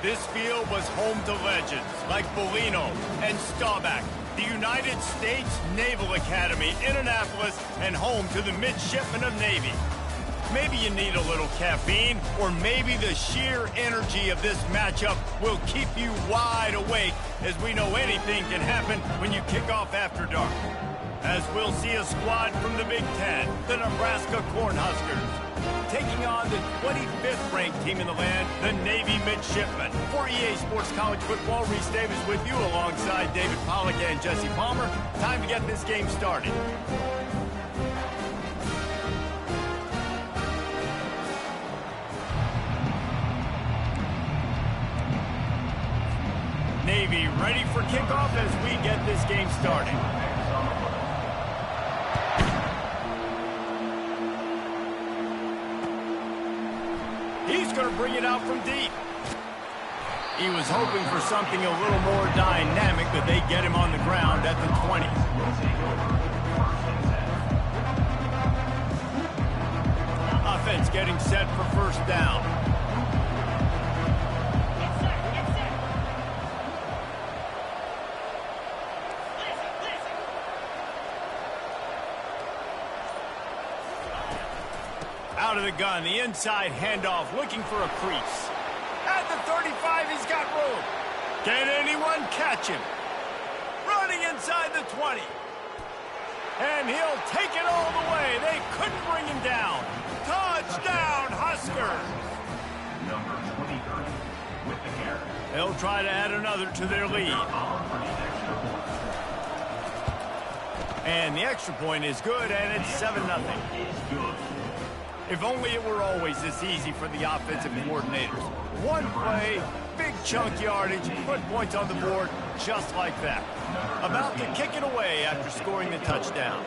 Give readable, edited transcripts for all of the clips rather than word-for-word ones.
This field was home to legends like Bellino and Staubach, the United States Naval Academy in Annapolis, and home to the Midshipmen of Navy. Maybe you need a little caffeine, or maybe the sheer energy of this matchup will keep you wide awake, as we know anything can happen when you kick off after dark. As we'll see a squad from the Big Ten, the Nebraska Cornhuskers, taking on the 25th ranked team in the land, the Navy Midshipmen. For EA Sports College Football, Reese Davis with you alongside David Pollack and Jesse Palmer. Time to get this game started. Navy ready for kickoff as we get this game started. He's going to bring it out from deep. He was hoping for something a little more dynamic, but they get him on the ground at the 20. Offense getting set for first down. Out of the gun, the inside handoff, looking for a crease. At the 35, he's got room. Can anyone catch him? Running inside the 20. And he'll take it all the way. They couldn't bring him down. Touchdown, Huskers. Number 23 with the carry. They'll try to add another to their lead. And the extra point is good, and it's 7-0. If only it were always this easy for the offensive coordinators. One play, big chunk yardage, put points on the board just like that. About to kick it away after scoring the touchdown.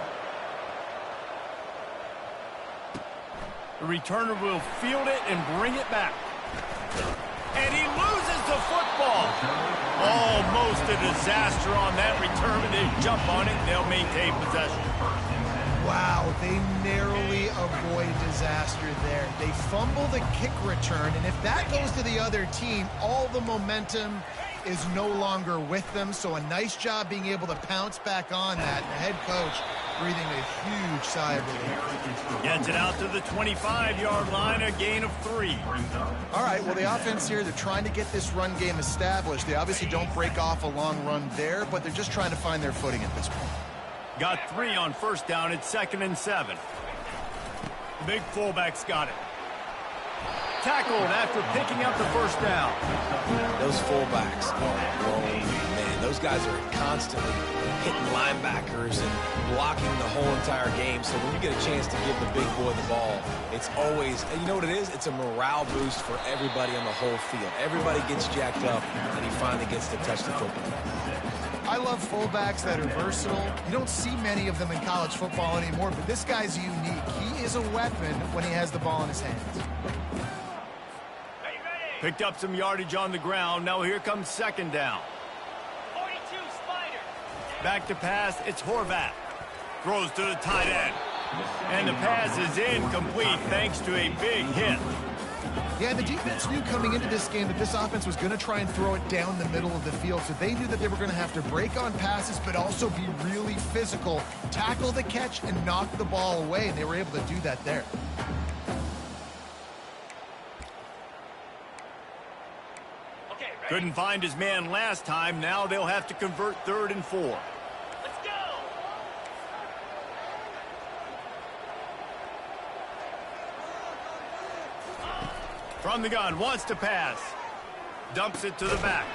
The returner will field it and bring it back. And he loses the football. Almost a disaster on that return, but they jump on it and they'll maintain possession. Wow, they narrowly avoid disaster there. They fumble the kick return, and if that goes to the other team, all the momentum is no longer with them. So a nice job being able to pounce back on that. And the head coach breathing a huge sigh of relief. Gets it out to the 25-yard line, a gain of 3. All right, well, the offense here, they're trying to get this run game established. They obviously don't break off a long run there, but they're just trying to find their footing at this point. Got 3 on first down. It's 2nd and 7. Big fullback's got it. Tackled after picking up the first down. Those fullbacks are grown, man. Those guys are constantly hitting linebackers and blocking the whole entire game. So when you get a chance to give the big boy the ball, it's always, you know what it is? It's a morale boost for everybody on the whole field. Everybody gets jacked up, and he finally gets to touch the football. I love fullbacks that are versatile. You don't see many of them in college football anymore, but this guy's unique. He is a weapon when he has the ball in his hands. Picked up some yardage on the ground. Now here comes 2nd down. 42 Spider. Back to pass. It's Horvath. Throws to the tight end. And the pass is incomplete thanks to a big hit. Yeah, the defense knew coming into this game that this offense was going to try and throw it down the middle of the field, so they knew that they were going to have to break on passes but also be really physical, tackle the catch, and knock the ball away, and they were able to do that there. Couldn't find his man last time. Now they'll have to convert 3rd and 4. Let's go. From the gun, wants to pass. Dumps it to the back.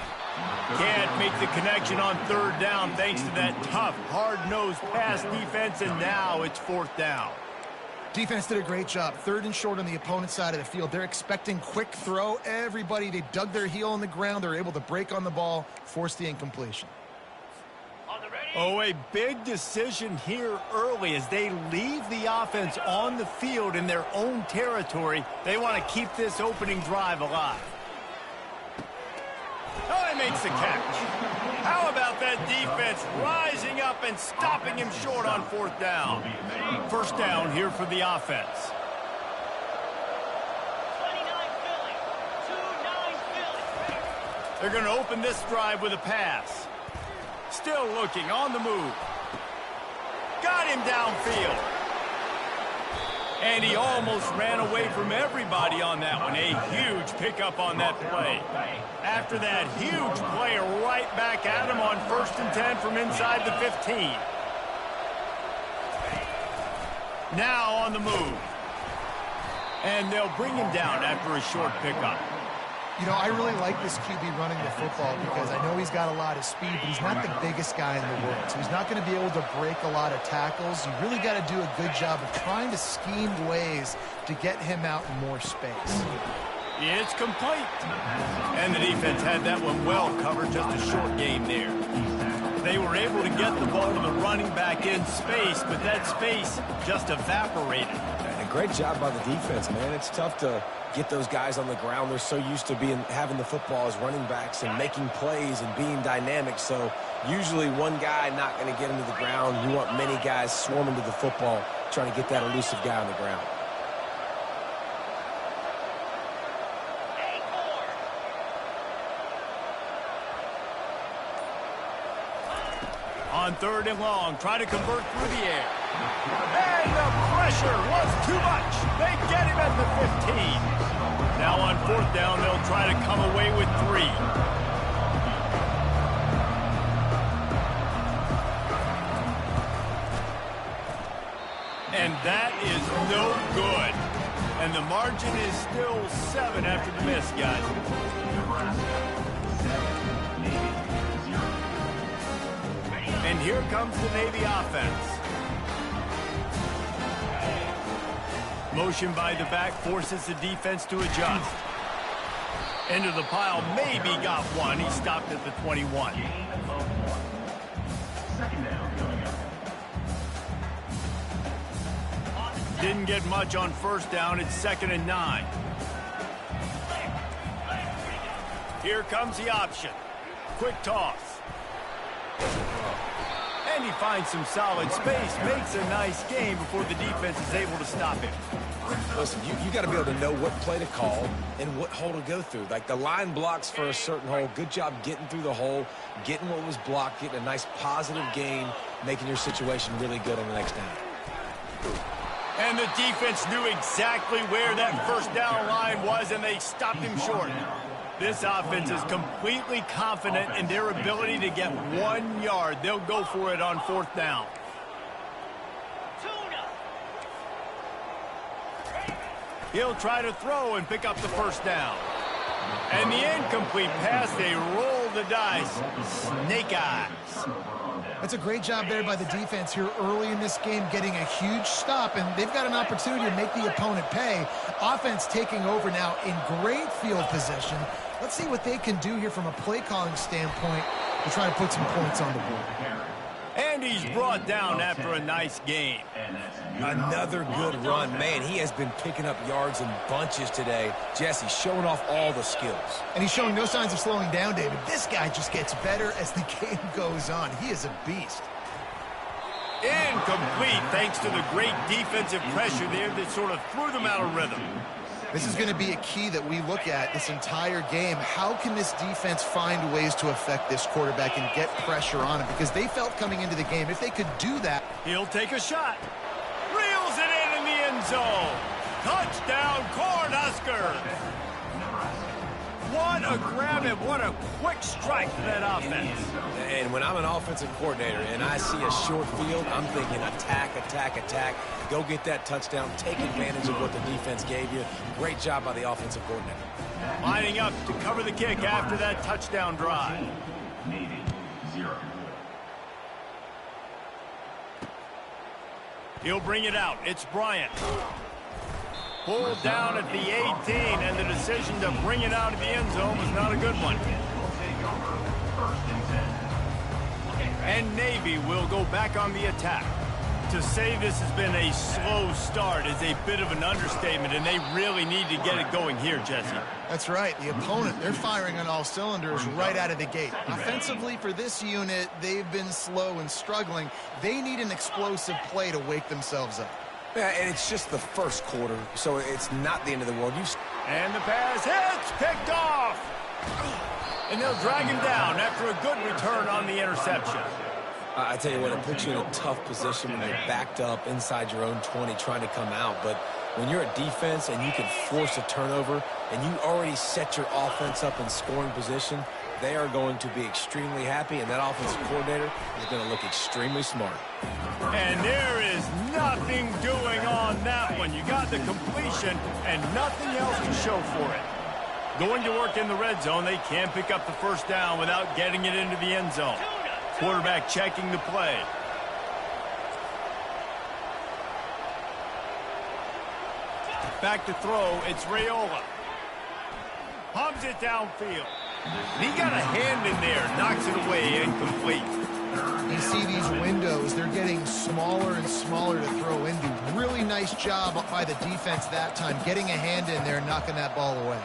Can't make the connection on 3rd down thanks to that tough, hard-nosed pass defense, and now it's 4th down. Defense did a great job. 3rd and short on the opponent's side of the field. They're expecting quick throw. Everybody, they dug their heel on the ground. They're able to break on the ball, force the incompletion. Oh, a big decision here early as they leave the offense on the field in their own territory. They want to keep this opening drive alive. Oh, he makes the catch. How about that defense rising up and stopping him short on 4th down? First down here for the offense. 29 Philly. 2-9 Philly. They're going to open this drive with a pass. Still looking, on the move. Got him downfield. And he almost ran away from everybody on that one. A huge pickup on that play. After that huge play, right back at him on 1st and 10 from inside the 15. Now on the move. And they'll bring him down after a short pickup. You know, I really like this QB running the football because I know he's got a lot of speed, but he's not the biggest guy in the world. So he's not going to be able to break a lot of tackles. You really got to do a good job of trying to scheme ways to get him out in more space. It's complete. And the defense had that one well covered, just a short game there. They were able to get the ball to the running back in space, but that space just evaporated. And great job by the defense, man. It's tough to get those guys on the ground. They're so used to having the football as running backs and making plays and being dynamic. So usually one guy not going to get into the ground. You want many guys swarming to the football, trying to get that elusive guy on the ground. On 3rd and long, try to convert through the air. And the pressure was too much. They get him at the 15. Now on 4th down, they'll try to come away with 3. And that is no good. And the margin is still 7 after the miss, guys. And here comes the Navy offense. Motion by the back forces the defense to adjust. Into the pile, maybe got one. He stopped at the 21. Didn't get much on 1st down. It's 2nd and 9. Here comes the option. Quick toss. And he finds some solid space, makes a nice game before the defense is able to stop him. Listen, you got to be able to know what play to call and what hole to go through. Like the line blocks for a certain hole. Good job getting through the hole, getting what was blocked, getting a nice positive gain, making your situation really good on the next down. And the defense knew exactly where that 1st down line was, and they stopped him short. This offense is completely confident in their ability to get 1 yard. They'll go for it on 4th down. He'll try to throw and pick up the 1st down. And the incomplete pass, they roll the dice. Snake eyes. That's a great job there by the defense here early in this game, getting a huge stop, and they've got an opportunity to make the opponent pay. Offense taking over now in great field position. Let's see what they can do here from a play calling standpoint to try to put some points on the board. And he's brought down after a nice game. Another good run. Man, he has been picking up yards in bunches today. Jesse showing off all the skills. And he's showing no signs of slowing down, David. This guy just gets better as the game goes on. He is a beast. Incomplete thanks to the great defensive pressure there that sort of threw them out of rhythm. This is going to be a key that we look at this entire game. How can this defense find ways to affect this quarterback and get pressure on him? Because they felt coming into the game, if they could do that. He'll take a shot. Reels it in the end zone. Touchdown, Cornhuskers. What a grab and what a quick strike to that offense. And when I'm an offensive coordinator and I see a short field, I'm thinking attack, attack, attack. Go get that touchdown. Take advantage of what the defense gave you. Great job by the offensive coordinator. Lining up to cover the kick after that touchdown drive. Navy, 0. He'll bring it out. It's Bryant. Pulled down at the 18, and the decision to bring it out of the end zone was not a good one. And Navy will go back on the attack. To say this has been a slow start is a bit of an understatement, and they really need to get it going here, Jesse. That's right. The opponent, they're firing on all cylinders right out of the gate. Offensively, for this unit, they've been slow and struggling. They need an explosive play to wake themselves up. Yeah, and it's just the first quarter, so it's not the end of the world. And the pass hits, picked off. And they'll drag him down after a good return on the interception. I tell you what, it puts you in a tough position when you're backed up inside your own 20 trying to come out. But when you're a defense and you can force a turnover and you already set your offense up in scoring position, they are going to be extremely happy, and that offensive coordinator is going to look extremely smart. And there is nothing doing on that one. You got the completion and nothing else to show for it. Going to work in the red zone, they can't pick up the first down without getting it into the end zone. Quarterback checking the play. Back to throw, it's Raiola. Pumps it downfield. He got a hand in there, knocks it away, incomplete. You see these windows, they're getting smaller and smaller to throw into. Really nice job by the defense that time, getting a hand in there, knocking that ball away.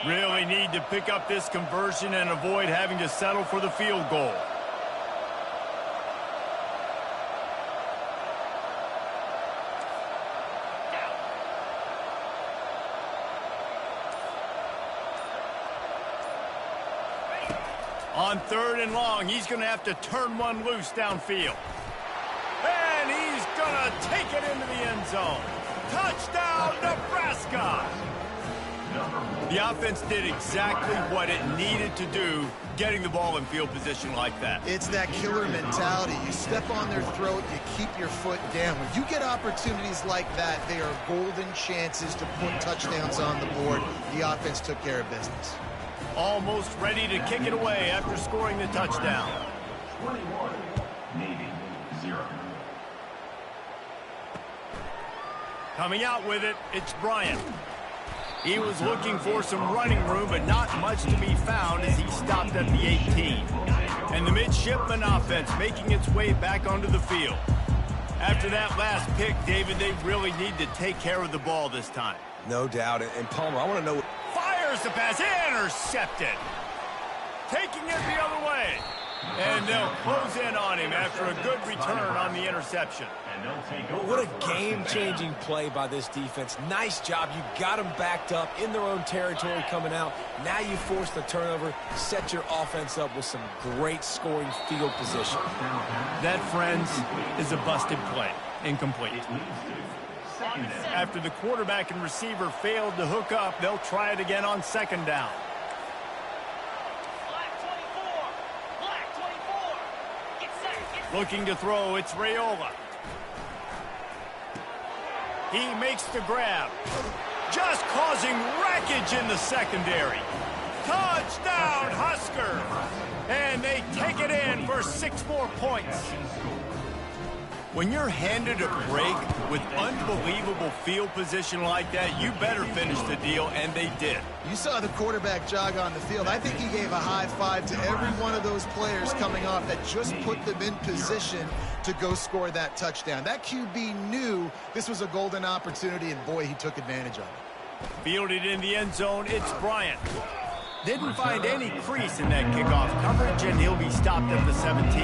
Really need to pick up this conversion and avoid having to settle for the field goal. On 3rd and long, he's going to have to turn one loose downfield. And he's going to take it into the end zone. Touchdown, Nebraska! The offense did exactly what it needed to do, getting the ball in field position like that. It's that killer mentality. You step on their throat, you keep your foot down. When you get opportunities like that, they are golden chances to put touchdowns on the board. The offense took care of business. Almost ready to kick it away after scoring the touchdown. 21, Navy, 0. Coming out with it, it's Bryant. He was looking for some running room, but not much to be found as he stopped at the 18. And the midshipman offense making its way back onto the field. After that last pick, David, they really need to take care of the ball this time. No doubt. And Palmer, I want to know... Fires the pass, intercepted. Taking it the other way. And they'll close in on him after a good return on the interception. What a game-changing play by this defense. Nice job. You got them backed up in their own territory coming out. Now you force the turnover, set your offense up with some great scoring field position. That, friends, is a busted play. Incomplete. After the quarterback and receiver failed to hook up, they'll try it again on 2nd down. Looking to throw, it's Raiola. He makes the grab. Just causing wreckage in the secondary. Touchdown, Husker! And they take it in for 6 more points. When you're handed a break with unbelievable field position like that, you better finish the deal, and they did. You saw the quarterback jog on the field. I think he gave a high five to every one of those players coming off that just put them in position to go score that touchdown. That QB knew this was a golden opportunity, and boy, he took advantage of it. Fielded in the end zone, it's Bryant. Didn't find any crease in that kickoff coverage, and he'll be stopped at the 17.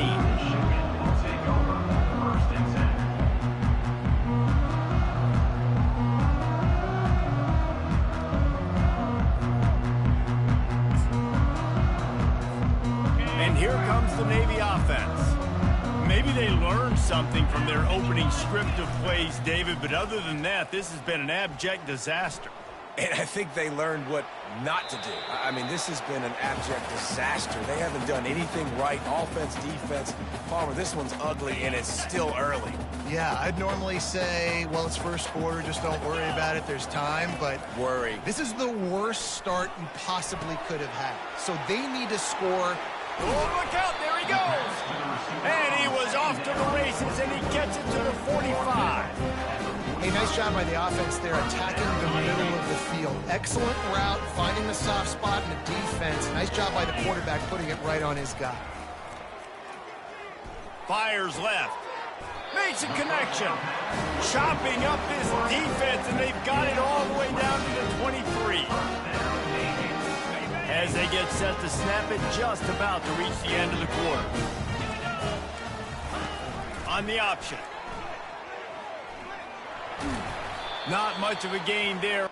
And here comes the Navy offense. Maybe they learned something from their opening script of plays, David, but other than that, this has been an abject disaster. And I think they learned what not to do. I mean, this has been an abject disaster. They haven't done anything right, offense, defense. Palmer, this one's ugly, and it's still early. Yeah, I'd normally say, well, it's first quarter, just don't worry about it, there's time, but... Worry. This is the worst start you possibly could have had. So they need to score... Oh, look out, there he goes! And he was off to the races, and he gets it to the 45. Hey, nice job by the offense there, attacking the middle of the field. Excellent route, finding the soft spot in the defense. Nice job by the quarterback, putting it right on his guy. Fires left. Makes a connection. Chopping up this defense, and they've got it all the way down to the 23. As they get set to snap it, just about to reach the end of the quarter. On the option. Not much of a gain there.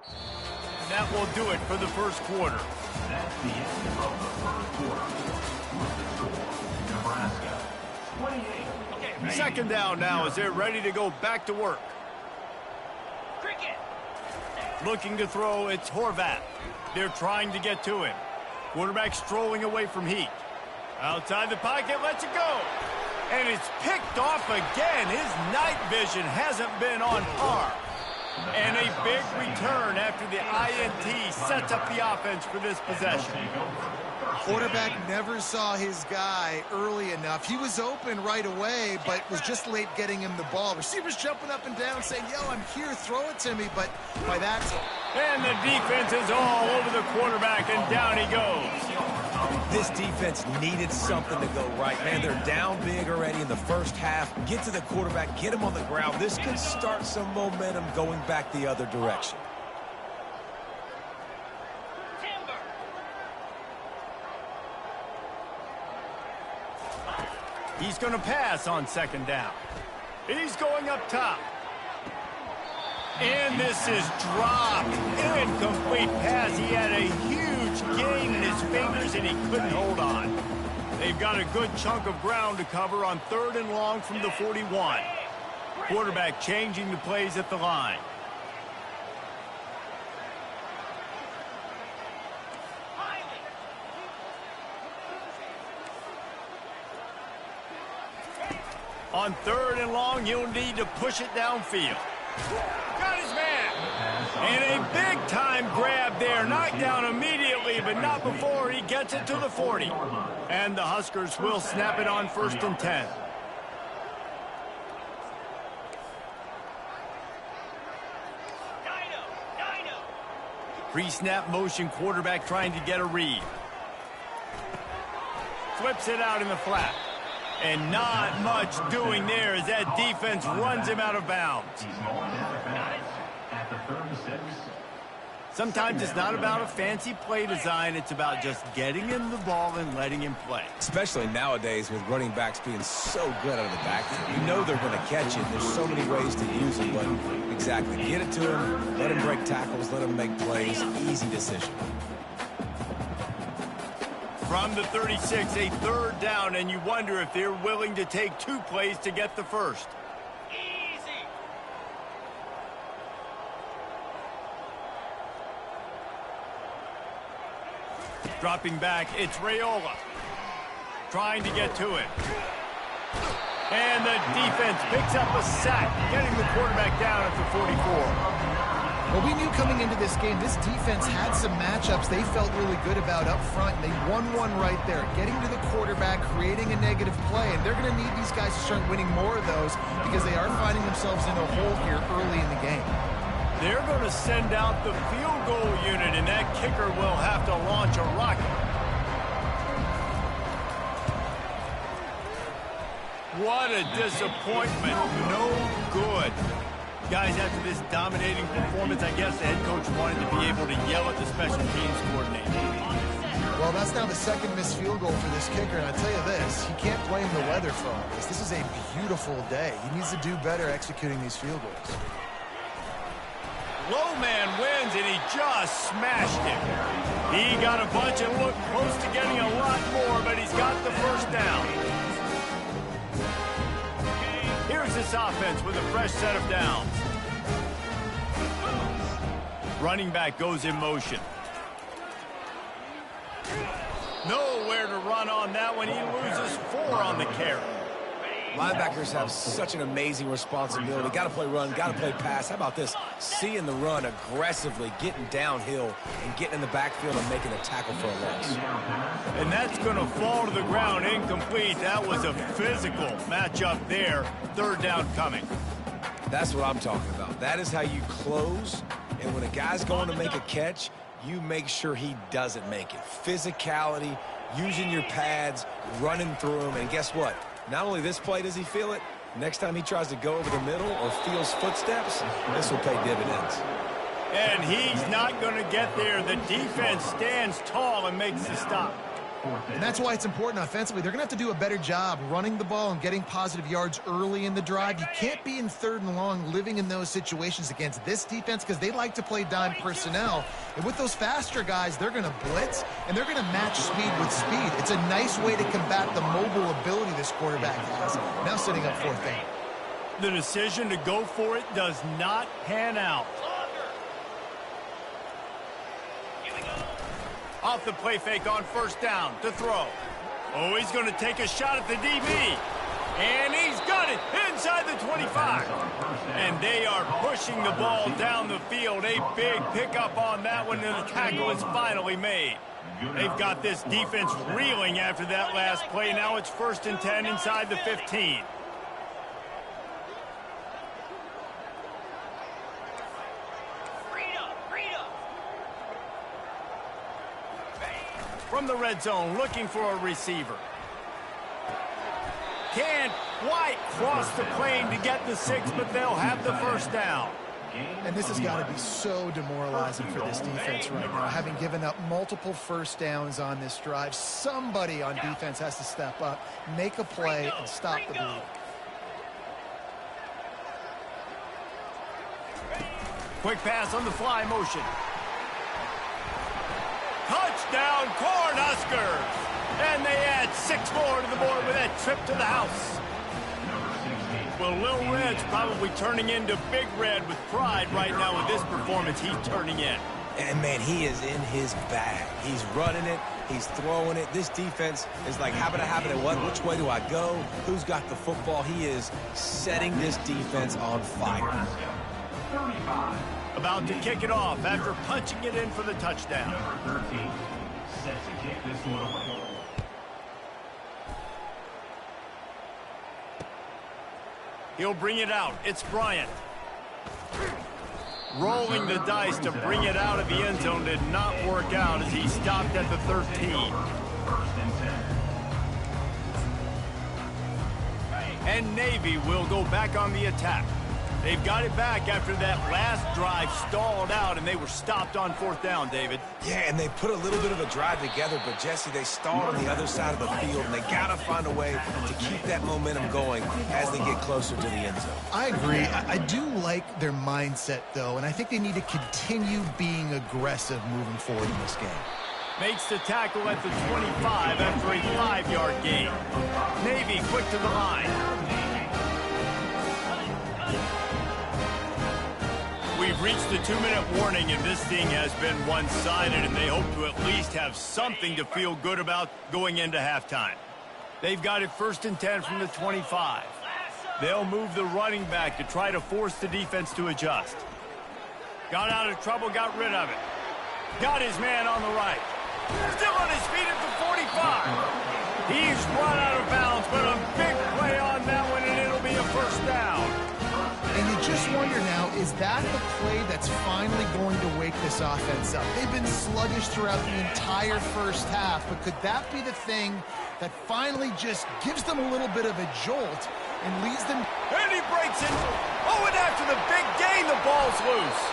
And that will do it for the first quarter. That's the end of the first quarter. With the score, Nebraska 28. Second down now as they're ready to go back to work. Cricket. Looking to throw, it's Horvat. They're trying to get to him. Quarterback strolling away from heat. Outside the pocket, lets it go. And it's picked off again. His night vision hasn't been on par. And a big return after the INT sets up the offense for this possession. Quarterback never saw his guy early enough. He was open right away, but was just late getting him the ball. Receivers jumping up and down saying, yo, I'm here, throw it to me. But by that time... And the defense is all over the quarterback, and down he goes. This defense needed something to go right. Man, they're down big already in the first half. Get to the quarterback, get him on the ground. This could start some momentum going back the other direction. Timber. He's going to pass on second down. He's going up top. And this is dropped. Incomplete pass. He had a huge gain in his fingers, and he couldn't hold on. They've got a good chunk of ground to cover on 3rd and long from the 41. Quarterback changing the plays at the line. On 3rd and long, you'll need to push it downfield. Got his man. And a big-time grab there. Knocked down immediately, but not before he gets it to the 40. And the Huskers will snap it on 1st and 10. Pre-snap motion, quarterback trying to get a read. Flips it out in the flat. And not much doing there as that defense runs him out of bounds. He's going out of bounds at the 36. Sometimes it's not about a fancy play design. It's about just getting him the ball and letting him play. Especially nowadays with running backs being so good out of the backfield. You know they're going to catch it. There's so many ways to use it, but exactly. Get it to him, let him break tackles, let him make plays. Easy decision. From the 36, a 3rd down, and you wonder if they're willing to take 2 plays to get the first. Easy. Dropping back, it's Raiola. Trying to get to it. And the defense picks up a sack, getting the quarterback down at the 44. Well, we knew coming into this game, this defense had some matchups they felt really good about up front. They won one right there, getting to the quarterback, creating a negative play. And they're going to need these guys to start winning more of those because they are finding themselves in a hole here early in the game. They're going to send out the field goal unit, and that kicker will have to launch a rocket. What a disappointment. No good. Guys, after this dominating performance, I guess the head coach wanted to be able to yell at the special teams coordinator. Well, that's now the 2nd missed field goal for this kicker, and I tell you this, he can't blame the weather for all this. This is a beautiful day. He needs to do better executing these field goals. Low man wins, and he just smashed him. He got a bunch and looked close to getting a lot more, but he's got the first down. Here's this offense with a fresh set of downs. Running back goes in motion. Nowhere to run on that one. He loses 4 on the carry. Linebackers have such an amazing responsibility. Got to play run, got to play pass. How about this? Seeing the run aggressively, getting downhill, and getting in the backfield and making a tackle for a loss. And that's going to fall to the ground incomplete. That was a physical matchup there. 3rd down coming. That's what I'm talking about. That is how you close. And when a guy's going to make a catch, you make sure he doesn't make it. Physicality, using your pads, running through them. And guess what? Not only this play does he feel it, next time he tries to go over the middle or feels footsteps, this will pay dividends. And he's not going to get there. The defense stands tall and makes the stop. And that's why it's important offensively. They're going to have to do a better job running the ball and getting positive yards early in the drive. You can't be in 3rd and long living in those situations against this defense because they like to play dime personnel. And with those faster guys, they're going to blitz, and they're going to match speed with speed. It's a nice way to combat the mobile ability this quarterback has. Now sitting up 4th down. The decision to go for it does not pan out. Off the play fake on 1st down to throw. Oh, he's going to take a shot at the DB. And he's got it inside the 25. And they are pushing the ball down the field. A big pickup on that one, and the tackle is finally made. They've got this defense reeling after that last play. Now it's 1st and 10 inside the 15. From the red zone, looking for a receiver. Can't quite cross the plane to get the 6, but they'll have the 1st down. And this has got to be so demoralizing for this defense right now. Having given up multiple 1st downs on this drive, somebody on defense has to step up, make a play, and stop the bleed. Quick pass on the fly motion. Touchdown, Cornhuskers! And they add 6 more to the board with that trip to the house. Well, Lil Red's probably turning into Big Red with pride right now with this performance he's turning in. And, man, he is in his bag. He's running it. He's throwing it. This defense is like, habit of habit and what? Which way do I go? Who's got the football? He is setting this defense on fire. 35. About to kick it off after punching it in for the touchdown. Number 13. Set to kick this one away. He'll bring it out. It's Bryant. Rolling the dice to bring it out of the end zone did not work out as he stopped at the 13. 1st and 10. And Navy will go back on the attack. They've got it back after that last drive stalled out, and they were stopped on 4th down, David. Yeah, and they put a little bit of a drive together, but, Jesse, they stalled on the other side of the field, and they got to find a way to keep that momentum going as they get closer to the end zone. I agree. I do like their mindset, though, and I think they need to continue being aggressive moving forward in this game. Makes the tackle at the 25 after a 5-yard gain. Navy quick to the line. We've reached the 2-minute warning, and this thing has been one-sided, and they hope to at least have something to feel good about going into halftime. They've got it 1st and 10 from the 25. They'll move the running back to try to force the defense to adjust. Got out of trouble, got rid of it. Got his man on the right. Still on his feet at the 45. He's run out of bounds, but a big play on that one, and it'll be a 1st down. And you just wonder now, is that the play that's finally going to wake this offense up? They've been sluggish throughout the entire 1st half, but could that be the thing that finally just gives them a little bit of a jolt and leads them? And he breaks it. Oh, and after the big gain, the ball's loose.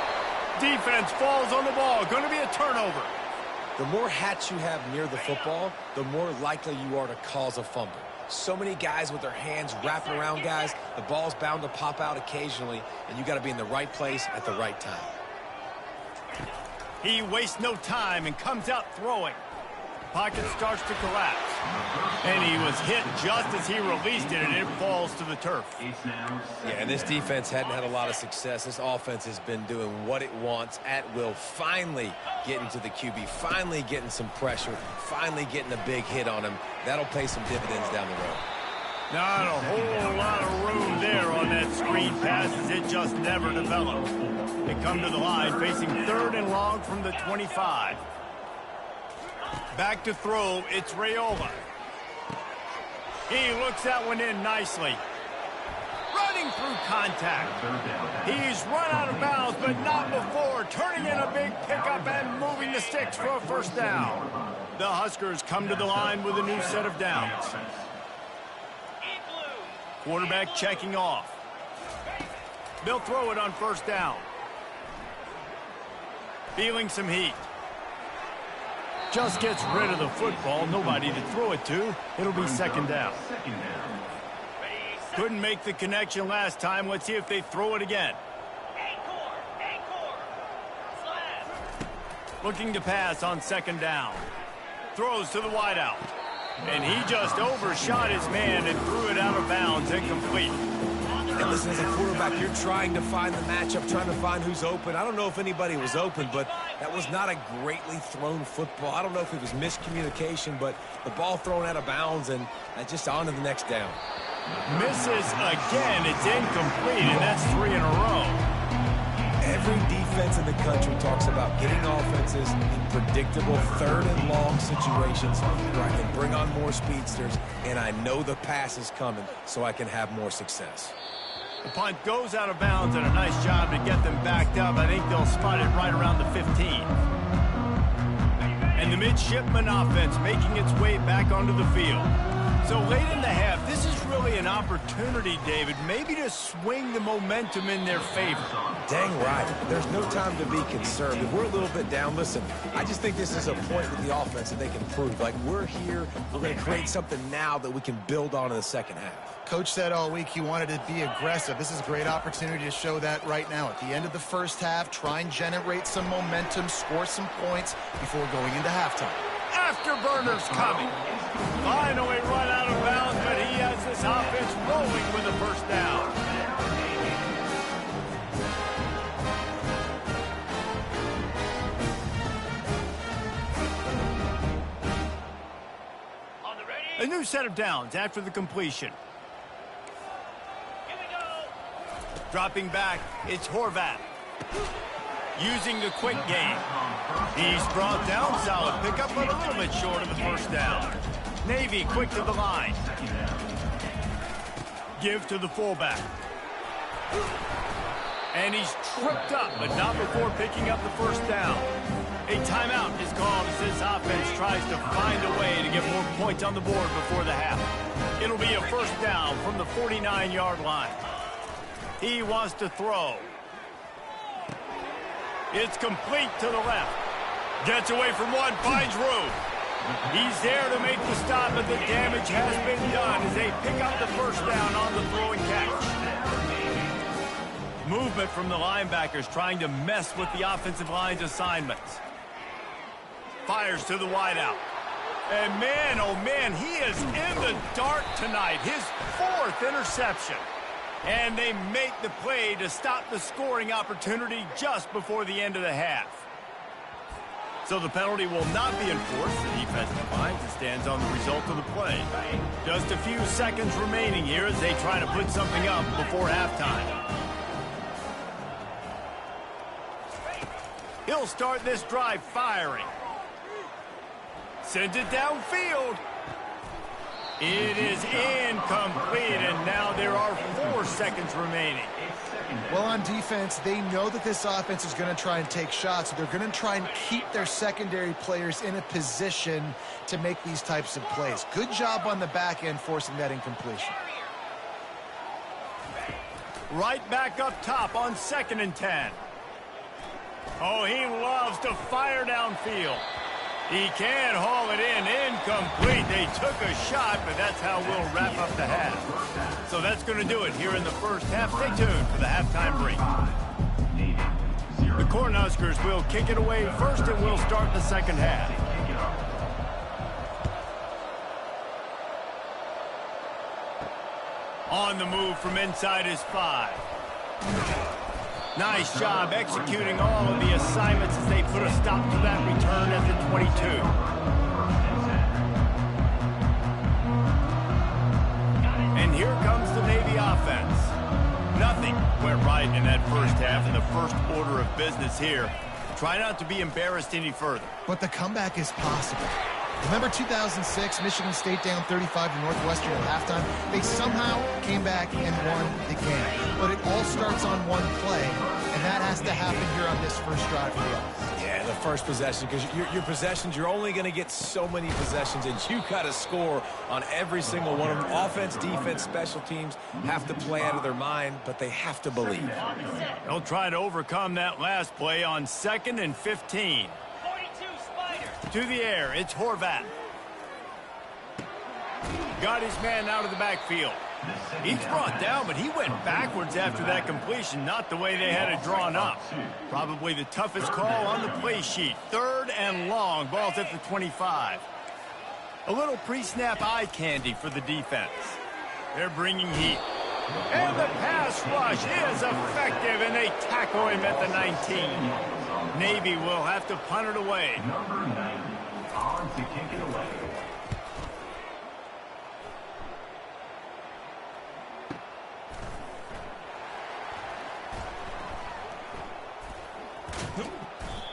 Defense falls on the ball. Going to be a turnover. The more hats you have near the football, the more likely you are to cause a fumble. So many guys with their hands wrapping around guys, the ball's bound to pop out occasionally, and you got to be in the right place at the right time. He wastes no time and comes out throwing. Pocket starts to collapse. And he was hit just as he released it, and it falls to the turf. Yeah, and this defense hadn't had a lot of success. This offense has been doing what it wants at will, finally getting to the QB, finally getting some pressure, finally getting a big hit on him. That'll pay some dividends down the road. Not a whole lot of room there on that screen pass as it just never developed. They come to the line facing 3rd and long from the 25. Back to throw, it's Raiola. He looks that one in nicely. Running through contact. He's run out of bounds, but not before. Turning in a big pickup and moving the sticks for a 1st down. The Huskers come to the line with a new set of downs. Quarterback checking off. They'll throw it on 1st down. Feeling some heat. Just gets rid of the football. Nobody to throw it to. It'll be second down. Couldn't make the connection last time. Let's see if they throw it again. Looking to pass on second down. Throws to the wideout. And he just overshot his man and threw it out of bounds, incomplete. And listen, as a quarterback, you're trying to find the matchup, trying to find who's open. I don't know if anybody was open, but that was not a greatly thrown football. I don't know if it was miscommunication, but the ball thrown out of bounds and just on to the next down. Misses again. It's incomplete, and that's 3 in a row. Every defense in the country talks about getting offenses in predictable third and long situations where I can bring on more speedsters, and I know the pass is coming so I can have more success. The punt goes out of bounds, and a nice job to get them backed up. I think they'll spot it right around the 15. And the midshipman offense making its way back onto the field. So late in the half, this is really an opportunity, David, maybe to swing the momentum in their favor. Dang right. There's no time to be concerned. If we're a little bit down, listen, I just think this is a point with the offense that they can prove. Like, we're here, we're going to create something now that we can build on in the second half. Coach said all week he wanted to be aggressive. This is a great opportunity to show that right now. At the end of the first half, try and generate some momentum, score some points before going into halftime. Afterburners coming. Finally run out of bounds, but he has this offense rolling with a first down. A new set of downs after the completion. Here we go. Dropping back, it's Horvath. Using the quick game. He's brought down, solid pickup, but a little bit short of the first down. Navy quick to the line. Give to the fullback. And he's tripped up, but not before picking up the first down. A timeout is called as this offense tries to find a way to get more points on the board before the half. It'll be a first down from the 49-yard line. He wants to throw. It's complete to the left. Gets away from one, finds room. He's there to make the stop, but the damage has been done as they pick up the first down on the throw and catch. Movement from the linebackers trying to mess with the offensive line's assignments. Fires to the wideout. And man, oh man, he is in the dark tonight. His 4th interception. And they make the play to stop the scoring opportunity just before the end of the half. So the penalty will not be enforced. The defense defines and stands on the result of the play. Just a few seconds remaining here as they try to put something up before halftime. He'll start this drive firing. Sends it downfield. It is incomplete, and now there are 4 seconds remaining. Well, on defense, they know that this offense is going to try and take shots. So they're going to try and keep their secondary players in a position to make these types of plays. Good job on the back end forcing that incompletion. Right back up top on 2nd and 10. Oh, he loves to fire downfield. He can haul it in, incomplete. They took a shot, but that's how we'll wrap up the half. So that's going to do it here in the first half. Stay tuned for the halftime break. The Cornhuskers will kick it away first, and we'll start the second half. On the move from inside his 5. Nice job executing all of the assignments as they put a stop to that return at the 22. And here comes the Navy offense. Nothing went right in that first half in the first order of business here. Try not to be embarrassed any further. But the comeback is possible. Remember 2006, Michigan State down 35 to Northwestern at halftime? They somehow came back and won the game. But it all starts on one play, and that has to happen here on this first drive for the offense. Yeah, the first possession, because your possessions, you're only going to get so many possessions, and you got to score on every single one of them. Offense, defense, special teams have to play out of their mind, but they have to believe. They'll try to overcome that last play on 2nd and 15. 42 Spider. To the air, it's Horvat. Got his man out of the backfield. He's brought down, but he went backwards after that completion, not the way they had it drawn up. Probably the toughest call on the play sheet. 3rd and long, ball's at the 25. A little pre-snap eye candy for the defense. They're bringing heat. And the pass rush is effective, and they tackle him at the 19. Navy will have to punt it away. Number 90 on to kick it away.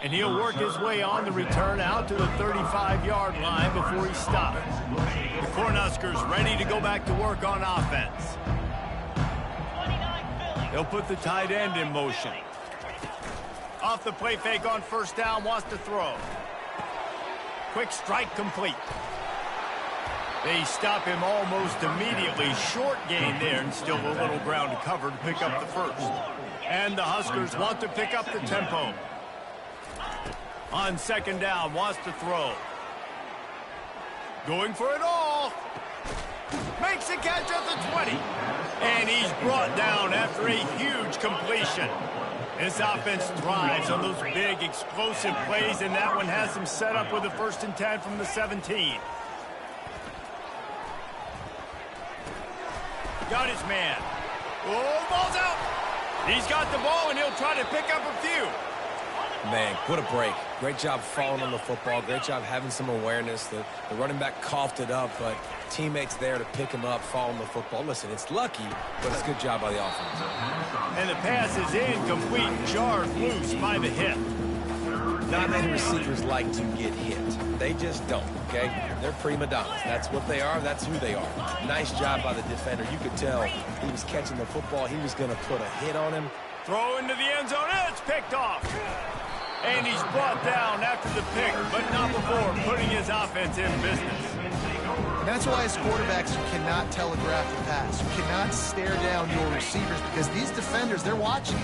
And he'll work his way on the return out to the 35-yard line before he stops. The Cornhuskers ready to go back to work on offense. They'll put the tight end in motion. Off the play fake on 1st down, wants to throw. Quick strike complete. They stop him almost immediately. Short gain there, and still a little ground to cover to pick up the first. And the Huskers want to pick up the tempo. On 2nd down, wants to throw. Going for it all. Makes a catch at the 20. And he's brought down after a huge completion. This offense thrives on those big, explosive plays, and that one has him set up with a 1st and 10 from the 17. Got his man. Oh, the ball's out. He's got the ball, and he'll try to pick up a few. Man, what a break. Great job falling on the football. Great job having some awareness. The running back coughed it up, but teammates there to pick him up, fall on the football. Listen, it's lucky, but it's a good job by the offense. And the pass is incomplete, jarred loose by the hit. Not many receivers like to get hit. They just don't, okay? They're prima donnas. That's what they are. That's who they are. Nice job by the defender. You could tell he was catching the football. He was going to put a hit on him. Throw into the end zone. It's picked off. And he's brought down after the pick, but not before putting his offense in business. That's why as quarterbacks, you cannot telegraph the pass. You cannot stare down your receivers because these defenders, they're watching.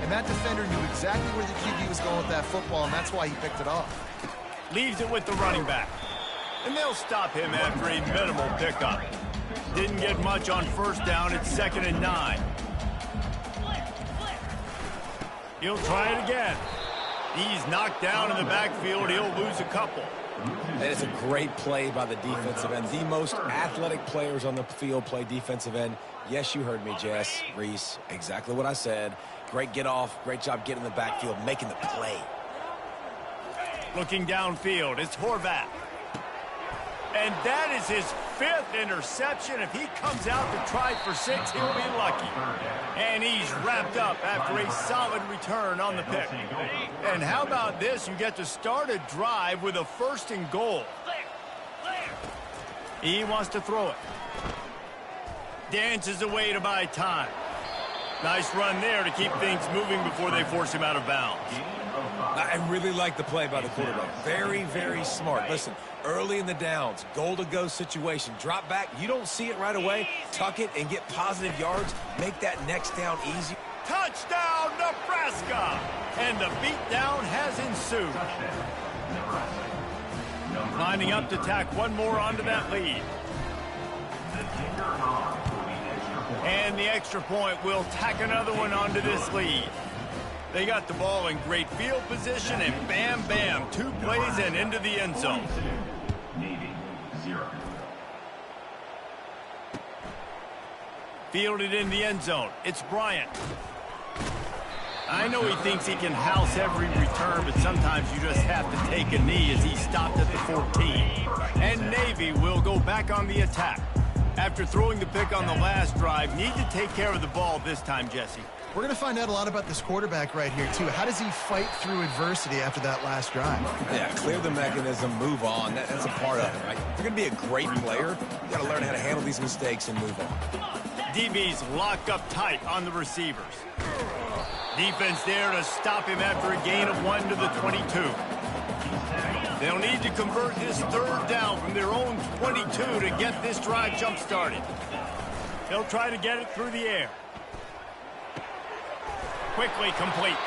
And that defender knew exactly where the QB was going with that football, and that's why he picked it off. Leaves it with the running back. And they'll stop him after a minimal pickup. Didn't get much on 1st down. It's 2nd and 9. He'll try it again. He's knocked down in the backfield. He'll lose a couple. And it's a great play by the defensive end. The most athletic players on the field play defensive end. Yes, you heard me, Jess, Reese. Exactly what I said. Great get off. Great job getting in the backfield, making the play. Looking downfield, it's Horvat. And that is his 5th interception. If he comes out to try for 6, he'll be lucky. And he's wrapped up after a solid return on the pick. And how about this? You get to start a drive with a 1st and goal. He wants to throw it. Dances away to buy time. Nice run there to keep things moving before they force him out of bounds. I really like the play by the quarterback. Very, very smart. Listen, early in the downs, goal-to-go situation. Drop back. You don't see it right away. Tuck it and get positive yards. Make that next down easy. Touchdown, Nebraska! And the beatdown has ensued. Lining up to tack one more onto that lead. And the extra point will tack another one onto this lead. They got the ball in great field position, and bam, bam, 2 plays and into the end zone. Navy 0. Fielded in the end zone. It's Bryant. I know he thinks he can house every return, but sometimes you just have to take a knee as he stopped at the 14. And Navy will go back on the attack. After throwing the pick on the last drive, need to take care of the ball this time, Jesse. We're going to find out a lot about this quarterback right here, too. How does he fight through adversity after that last drive? Yeah, clear the mechanism, move on. That's a part of it, right? If you're going to be a great player, you got to learn how to handle these mistakes and move on. DB's locked up tight on the receivers. Defense there to stop him after a gain of 1 to the 22. They'll need to convert this 3rd down from their own 22 to get this drive jump-started. They'll try to get it through the air. Quickly complete.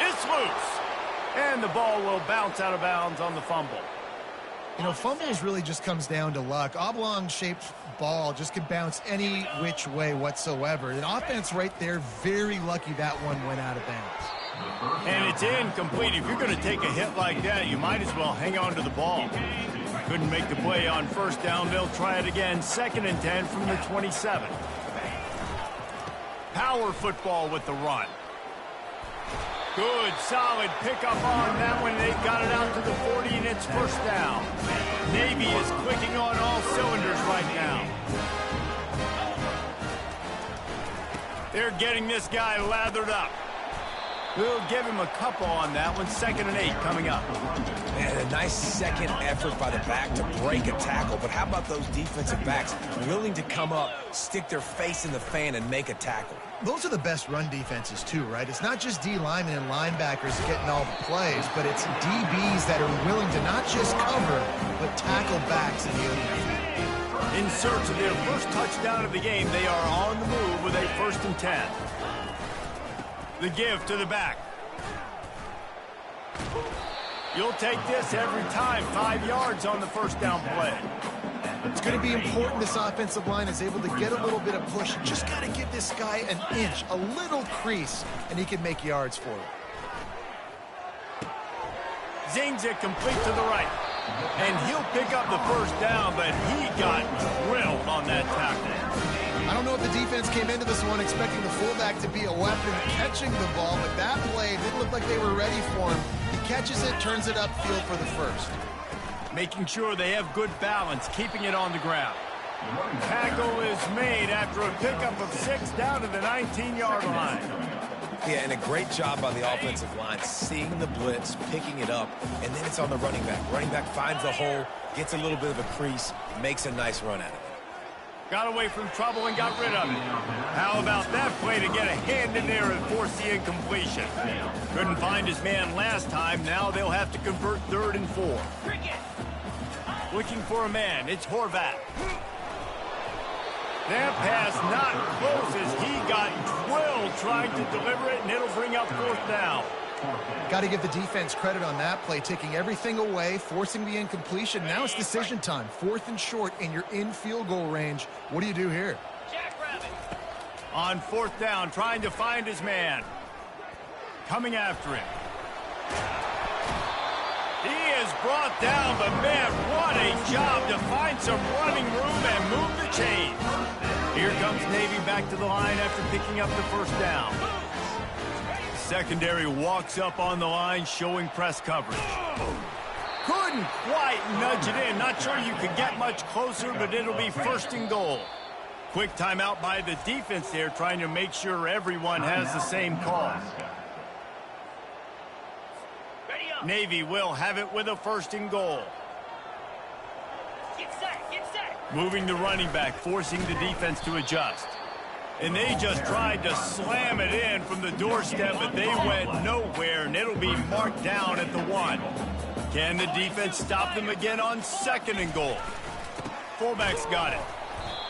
It's loose. And the ball will bounce out of bounds on the fumble. You know, fumbles really just comes down to luck. Oblong-shaped ball just can bounce any which way whatsoever. The offense right there, very lucky that one went out of bounds. And it's incomplete. If you're going to take a hit like that, you might as well hang on to the ball. Couldn't make the play on first down. They'll try it again. 2nd and 10 from the 27. Power football with the run. Good, solid pickup on that one. They've got it out to the 40, and it's first down. Navy is clicking on all cylinders right now. They're getting this guy lathered up. We'll give him a couple on that one. 2nd and 8 coming up. Man, a nice second effort by the back to break a tackle. But how about those defensive backs willing to come up, stick their face in the fan, and make a tackle? Those are the best run defenses, too, right? It's not just D linemen and linebackers getting all the plays, but it's DBs that are willing to not just cover, but tackle backs in the open field. In search of their first touchdown of the game, they are on the move with a 1st and 10. The give to the back. You'll take this every time. 5 yards on the first down play. It's going to be important this offensive line is able to get a little bit of push. Just got to give this guy an inch, a little crease, and he can make yards for it. Zings it complete to the right. And he'll pick up the first down, but he got drilled on that tackle. I don't know if the defense came into this one expecting the fullback to be a weapon catching the ball, but that play didn't look like they were ready for him. He catches it, turns it upfield for the first. Making sure they have good balance, keeping it on the ground. Tackle is made after a pickup of 6 down to the 19-yard line. Yeah, and a great job by the offensive line, seeing the blitz, picking it up, and then it's on the running back. Running back finds the hole, gets a little bit of a crease, makes a nice run at it. Got away from trouble and got rid of it. How about that play to get a hand in there and force the incompletion? Couldn't find his man last time. Now they'll have to convert 3rd and 4. Looking for a man. It's Horvat. That pass not close as he got drilled trying to deliver it, and it'll bring up 4th down. Got to give the defense credit on that play, taking everything away, forcing the incompletion. Now it's decision time. 4th and short, and you're in field goal range. What do you do here? On 4th down, trying to find his man. Coming after him. He is brought down, but man, what a job to find some running room and move the chains. Here comes Navy back to the line after picking up the first down. Secondary walks up on the line, showing press coverage. Couldn't quite nudge it in. Not sure you could get much closer, but it'll be 1st and goal. Quick timeout by the defense there, trying to make sure everyone has the same call. Navy will have it with a 1st and goal. Get set, get set. Moving the running back, forcing the defense to adjust. And they just tried to slam it in from the doorstep, but they went nowhere, and it'll be marked down at the 1. Can the defense stop them again on 2nd and goal? Fullback's got it.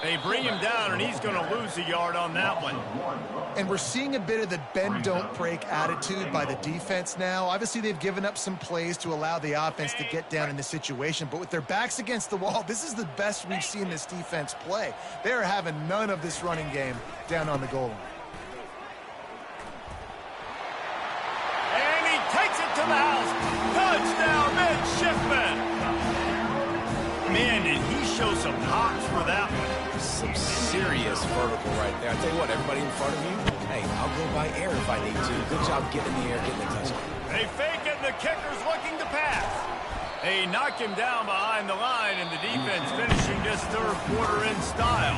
They bring him down, and he's going to lose a yard on that one. And we're seeing a bit of the bend, don't break attitude by the defense now. Obviously, they've given up some plays to allow the offense to get down in the situation. But with their backs against the wall, this is the best we've seen this defense play. They're having none of this running game down on the goal line. And he takes it to the house. Touchdown, midshipman. Man, did he show some hops for that one. Some serious vertical right there. I tell you what, everybody in front of you, hey, I'll go by air if I need to. Good job getting in the air, getting the touchdown. They fake it, and the kicker's looking to pass. They knock him down behind the line, and the defense finishing this 3rd quarter in style.